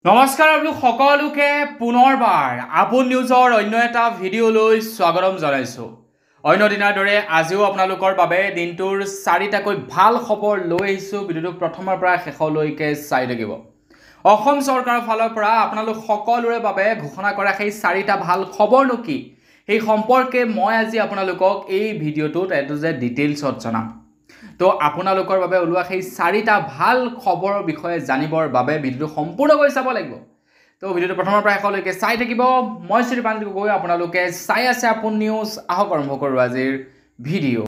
নমস্কাৰ আপোনালোক সকলোকে পুনৰবাৰ আপোন নিউজৰ অন্য এটা ভিডিঅ'লৈ স্বাগতম জনাইছোঁ। অন্য দিনাৰ দৰে আজিও আপোনালোকৰ বাবে দিনটোৰ 4টাকৈ ভাল খবৰ লৈ আহিছোঁ। ভিডিঅ'টো প্ৰথমৰ পৰা শেষলৈকে চাই থাকিব। অসম চৰকাৰৰ ফালৰ পৰা আপোনালোক সকলোৰে বাবে ঘোষণা কৰা সেই 4টা ভাল খবৰনো কি সেই সম্পৰ্কে মই আজি আপোনালোকক এই ভিডিঅ'টোত ডিটেইলছত জনাম। তো আপোনালোকৰ বাবে ওলোৱা সেই 4টা ভাল খবৰৰ বিষয়ে জানিবৰ বাবে ভিডিঅ'টো সম্পূৰ্ণকৈ চাব লাগিব। তো ভিডিঅ'টো প্ৰথমৰ পৰা শেষলৈকে চাই থাকিব। মই শ্ৰীপান্ত গগৈ, আপোনালোকে চাই আছে আপোন নিউজ। আহক আৰম্ভ কৰোঁ আজিৰ ভিডিঅ'।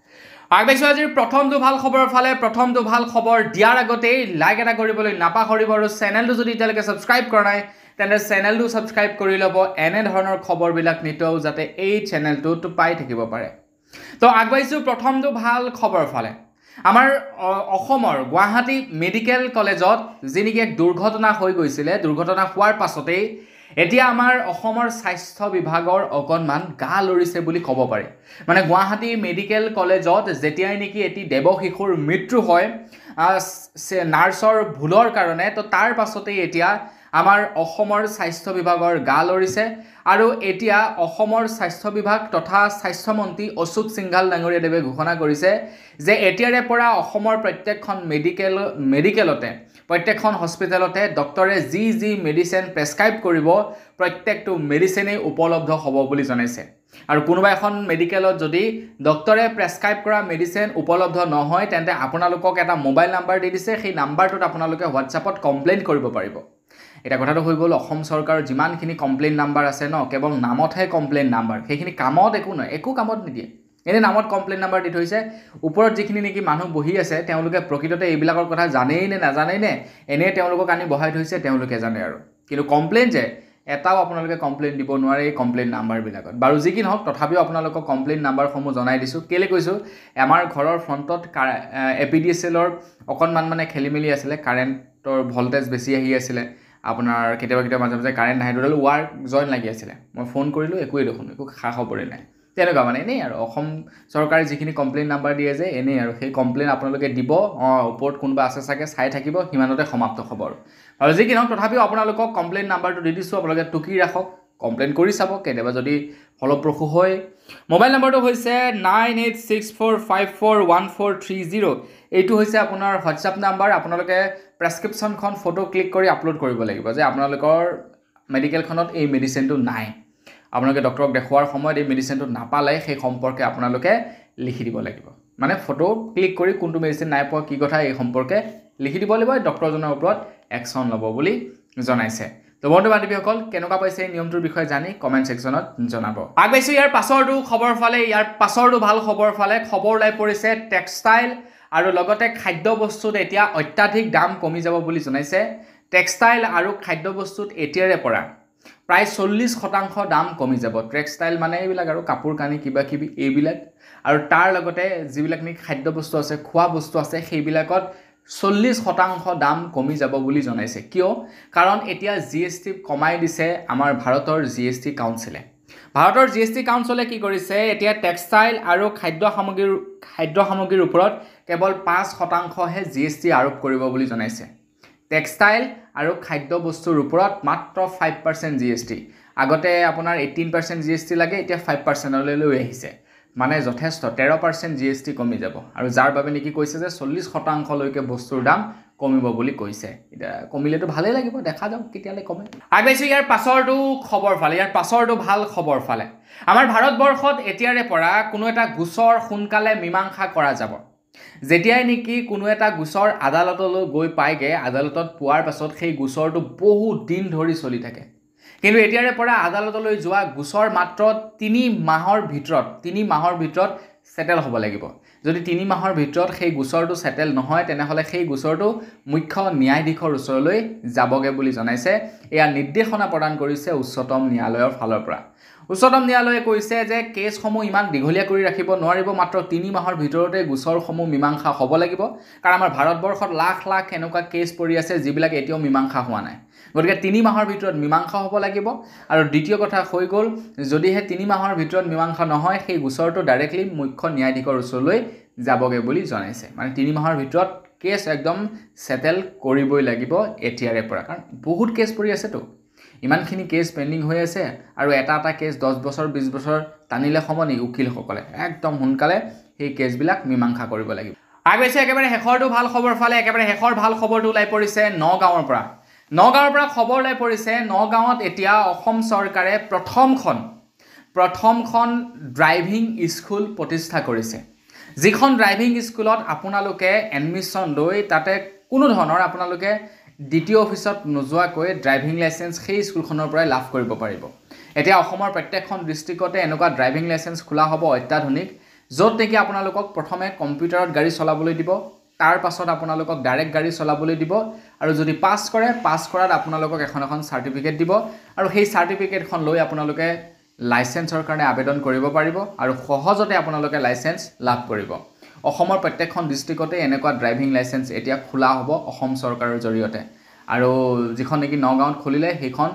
আগবাঢ়িছোঁ আজিৰ প্ৰথমটো ভাল খবৰৰ ফালে। প্ৰথমটো ভাল খবৰ দিয়াৰ আগতেই লাইক এটা কৰিবলৈ নাপাহৰিব আৰু চেনেলটো যদি এতিয়ালৈকে ছাবস্ক্ৰাইব কৰা নাই তেন্তে চেনেলটো ছাবস্ক্ৰাইব কৰি ল'ব, এনেধৰণৰ খবৰবিলাক নিতৌ যাতে এই চেনেলটোত পাই থাকিব পাৰে। তো আগবাঢ়িছোঁ প্ৰথমটো ভাল খবৰৰ ফালে। আমাৰ অসমৰ গুৱাহাটী মেডিকেল কলেজত যি নেকি এক দুৰ্ঘটনা হৈ গৈছিলে, দুৰ্ঘটনা হোৱাৰ পাছতেই এতিয়া আমাৰ অসমৰ স্বাস্থ্য বিভাগৰ অকণমান গা লৰিছে বুলি ক'ব পাৰি। মানে গুৱাহাটী মেডিকেল কলেজত যেতিয়াই নেকি এটি দেৱশিশুৰ মৃত্যু হয় নাৰ্ছৰ ভুলৰ কাৰণে, তো তাৰ পাছতেই এতিয়া আমাৰ অসমৰ স্বাস্থ্য বিভাগৰ গা লৰিছে। আৰু এতিয়া অসমৰ স্বাস্থ্য বিভাগ তথা স্বাস্থ্যমন্ত্ৰী অচ্যুত সিংঘাল ডাঙৰীয়াদেৱে ঘোষণা কৰিছে যে এতিয়াৰে পৰা অসমৰ প্ৰত্যেকখন মেডিকেলতে প্ৰত্যেকখন হস্পিটেলতে ডক্টৰে যি মেডিচিন প্ৰেছক্ৰাইব কৰিব প্ৰত্যেকটো মেডিচিনেই উপলব্ধ হ'ব বুলি জনাইছে। আৰু কোনোবা এখন মেডিকেলত যদি ডক্টৰে প্ৰেছক্ৰাইব কৰা মেডিচিন উপলব্ধ নহয় তেন্তে আপোনালোকক এটা মোবাইল নাম্বাৰ দি দিছে, সেই নাম্বাৰটোত আপোনালোকে হোৱাটছআপত কমপ্লেইন কৰিব পাৰিব। এটা কথাটো হৈ গ'ল, অসম চৰকাৰৰ যিমানখিনি কমপ্লেইন নাম্বাৰ আছে ন, কেৱল নামতহে কমপ্লেইন নাম্বাৰ, সেইখিনি কামত একো নহয়, একো কামত নিদিয়ে। এনেই নামত কমপ্লেইন নাম্বাৰ দি থৈছে। ওপৰত যিখিনি নেকি মানুহ বহি আছে তেওঁলোকে প্ৰকৃততে এইবিলাকৰ কথা জানেই নে নাজানেই নে এনেই তেওঁলোকক আনি বহাই থৈছে, তেওঁলোকে জানে আৰু। কিন্তু কমপ্লেইন যে এটাও আপোনালোকে কমপ্লেইন দিব নোৱাৰে এই কমপ্লেইন নাম্বাৰবিলাকত। বাৰু যি কি নহওক, তথাপিও আপোনালোকক কমপ্লেইন নাম্বাৰসমূহ জনাই দিছোঁ। কেলৈ কৈছোঁ, আমাৰ ঘৰৰ ফ্ৰণ্টত APDSLৰ অকণমান মানে খেলি মেলি আছিলে, কাৰেণ্টৰ ভল্টেজ বেছি আহি আছিলে। আপোনাৰ কেতিয়াবা মাজে মাজে কাৰেণ্ট নাহে, দুডাল ৱাৰ জইন লাগি আছিলে। মই ফোন কৰিলোঁ, একোৱেই দেখোন, একো খা খবৰেই নাই। তেনেকুৱা মানে এনেই আৰু অসম চৰকাৰে যিখিনি কমপ্লেইন নাম্বাৰ দিয়ে যে এনেই আৰু সেই কমপ্লেইন আপোনালোকে দিব, ওপৰত কোনোবা আছে চাগে চাই থাকিব, সিমানতে সমাপ্ত খবৰ। আৰু যি কি নহওক তথাপিও আপোনালোকক কমপ্লেইন নাম্বাৰটো দি দিছোঁ, আপোনালোকে টুকি ৰাখক, কমপ্লেইন কৰি চাব, কেতিয়াবা যদি ফলপ্ৰসূ হয়। মোবাইল নাম্বাৰটো হৈছে 9864541430। এইটো হৈছে আপোনাৰ হোৱাটছআপ নাম্বাৰ। আপোনালোকে প্ৰেছক্ৰিপশ্যনখন ফটো ক্লিক কৰি আপলোড কৰিব লাগিব যে আপোনালোকৰ মেডিকেলখনত এই মেডিচিনটো নাই। আপোনালোকে ডক্টৰক দেখুৱাৰ সময়ত এই মেডিচিনটো নাপালে সেই সম্পৰ্কে আপোনালোকে লিখি দিব লাগিব। মানে ফটো ক্লিক কৰি কোনটো মেডিচিন নাই পোৱা, কি কথা, এই সম্পৰ্কে লিখি দিব লাগিব। ডক্টৰজনৰ ওপৰত একশ্যন ল'ব বুলি জনাইছে। তো বন্ধু বান্ধৱীসকল, কেনেকুৱা পাইছে এই নিয়মটোৰ বিষয়ে জানি কমেণ্ট ছেকশ্যনত জনাব। আগবাঢ়িছোঁ ইয়াৰ পাছৰটো খবৰ ফালে। ইয়াৰ পাছৰটো ভাল খবৰ ফালে খবৰ ওলাই পৰিছে টেক্সটাইল আৰু লগতে খাদ্যবস্তুত এতিয়া অত্যাধিক দাম কমি যাব বুলি জনাইছে। টেক্সটাইল আৰু খাদ্যবস্তুত এতিয়াৰে পৰা প্ৰায় 40% দাম কমি যাব। টেক্সটাইল মানে এইবিলাক আৰু কাপোৰ কানি কিবা কিবি এইবিলাক, আৰু তাৰ লগতে যিবিলাক নেকি খাদ্যবস্তু আছে, খোৱা বস্তু আছে, সেইবিলাকত 40% দাম কমি যাব বুলি জনাইছে। কিয়? কাৰণ এতিয়া GST কমাই দিছে আমাৰ ভাৰতৰ GST কাউন্সিলে। ভাৰতৰ GST কাউন্সিলে কি কৰিছে, এতিয়া টেক্সটাইল আৰু খাদ্য সামগ্ৰীৰ ওপৰত কেৱল 5%হে GST আৰোপ কৰিব বুলি জনাইছে। টেক্সটাইল আৰু খাদ্য বস্তুৰ ওপৰত মাত্ৰ 5% GST। আগতে আপোনাৰ 18% GST লাগে, এতিয়া 5%লৈ লৈ আহিছে। মানে যথেষ্ট 13% GST কমি যাব। আৰু যাৰ বাবে নেকি কৈছে যে 40%লৈকে বস্তুৰ দাম কমিব বুলি কৈছে। এতিয়া কমিলেতো ভালেই লাগিব, দেখা যাওক কেতিয়ালৈ কমে। আগবাঢ়িছোঁ ইয়াৰ পাছৰটো খবৰ ফালে। ইয়াৰ পাছৰটো ভাল খবৰ ফালে। আমাৰ ভাৰতবৰ্ষত এতিয়াৰে পৰা কোনো এটা গোচৰ সোনকালে মীমাংসা কৰা যাব। যেতিয়াই নেকি কোনো এটা গোচৰ আদালতলৈ গৈ পায়গৈ, আদালতত পোৱাৰ পাছত সেই গোচৰটো বহুত দিন ধৰি চলি থাকে। কিন্তু এতিয়াৰে পৰা আদালতলৈ যোৱা গোচৰ মাত্ৰ 3 মাহৰ ভিতৰত সেটেল হ'ব লাগিব। যদি 3 মাহৰ ভিতৰত সেই গোচৰটো সেটেল নহয় তেনেহ'লে সেই গোচৰটো মুখ্য ন্যায়াধীশৰ ওচৰলৈ যাবগৈ বুলি জনাইছে। এয়া নিৰ্দেশনা প্ৰদান কৰিছে উচ্চতম ন্যায়ালয়ৰ ফালৰ পৰা। উচ্চতম ন্যায়ালয়ে কৈছে যে কেছসমূহ ইমান দীঘলীয়া কৰি ৰাখিব নোৱাৰিব, মাত্ৰ 3 মাহৰ ভিতৰতে গোচৰসমূহ মীমাংসা হ'ব লাগিব। কাৰণ আমাৰ ভাৰতবৰ্ষত লাখ লাখ এনেকুৱা কেছ পৰি আছে যিবিলাক এতিয়াও মীমাংসা হোৱা নাই। গতিকে 3 মাহৰ ভিতৰত মীমাংসা হ'ব লাগিব। আৰু দ্বিতীয় কথা হৈ গ'ল, যদিহে 3 মাহৰ ভিতৰত মীমাংসা নহয় সেই গোচৰটো ডাইৰেক্টলি মুখ্য ন্যায়াধীশৰ ওচৰলৈ যাবগৈ বুলি জনাইছে। মানে 3 মাহৰ ভিতৰত কেছ একদম সেটেল কৰিবই লাগিব এতিয়াৰে পৰা কাৰণ বহুত কেছ পৰি আছেতো ইমানখিনি কেছ পেন্ডিং হৈ আছে আৰু এটা কেছ 10 বছৰ 20 বছৰ টানিলে সমনি উকিলসকলে একদম সোনকালে সেই কেছবিলাক মীমাংসা কৰিব লাগিব আগেছে একেবাৰে হেখৰটো ভাল খবৰ ফালে একেবাৰে হেখৰ ভাল খবৰটো ওলাই পৰিছে নগাঁৱৰ পৰা খবৰ ওলাই পৰিছে নগাঁৱত এতিয়া অসম চৰকাৰে প্ৰথমখন ড্ৰাইভিং স্কুল প্ৰতিষ্ঠা কৰিছে যিখন ড্ৰাইভিং স্কুলত আপোনালোকে এডমিশন লৈ তাতে কোনো ধৰণৰ আপোনালোকে দ্বিতীয় অফিসত নোযোৱাকৈ ড্ৰাইভিং লাইসেন্স সেই স্কুলখনৰ পৰাই লাভ কৰিব পাৰিব এতিয়া অসমৰ প্ৰত্যেকখন ডিস্ট্ৰিক্টতে এনেকুৱা ড্ৰাইভিং লাইসেন্স খোলা হ'ব অত্যাধুনিক য'ত নেকি আপোনালোকক প্ৰথমে কম্পিউটাৰত গাড়ী চলাবলৈ দিব তাৰ পাছত আপোনালোকক ডাইৰেক্ট গাড়ী চলাবলৈ দিব আৰু যদি পাছ কৰাত আপোনালোকক এখন সাৰ্টিফিকেট দিব আৰু সেই সাৰ্টিফিকেটখন লৈ আপোনালোকে লাইসেন্সৰ কাৰণে আবেদন কৰিব পাৰিব আৰু সহজতে আপোনালোকে লাইসেন্স লাভ কৰিব অসমৰ প্ৰত্যেকখন ডিস্ট্ৰিক্টতে এনেকুৱা ড্ৰাইভিং লাইসেন্স এতিয়া খোলা হ'ব অসম চৰকাৰৰ জৰিয়তে আৰু যিখন নেকি নগাঁৱত খুলিলে সেইখন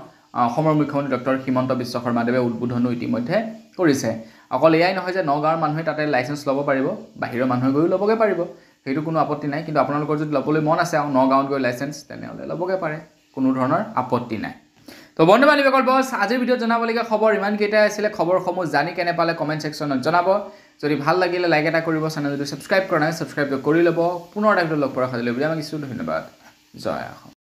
অসমৰ মুখ্যমন্ত্ৰী ডক্টৰ হিমন্ত বিশ্ব শৰ্মাদেৱে উদ্বোধনো ইতিমধ্যে কৰিছে অকল এয়াই নহয় যে নগাঁৱৰ মানুহে তাতে লাইসেন্স ল'ব পাৰিব বাহিৰৰ মানুহে গৈও ল'বগে পাৰিব সেইটো কোনো আপত্তি নাই কিন্তু আপোনালোকৰ যদি ল'বলৈ মন আছে নগাঁৱত গৈ লাইসেন্স তেনেহ'লে ল'বগে পাৰে কোনো ধৰণৰ আপত্তি নাই তো বন্ধু বান্ধৱীসকল বস আজিৰ ভিডিঅ'ত জনাবলগীয়া খবৰ ইমান কেইটা আছিলে খবৰসমূহ জানি কেনে পালে কমেন্ট সেকশনত জনাব যদি ভাল লাগিলে লাইক এটা কৰিব চেনেল যদি সাবস্ক্ৰাইব কৰা নাই সাবস্ক্ৰাইব কৰি ল'ব পুনৰ এটা ভিডিঅ' লগ পোৱাৰ খালি বিৰাম মাগিছোঁ ধন্যবাদ জয় অসম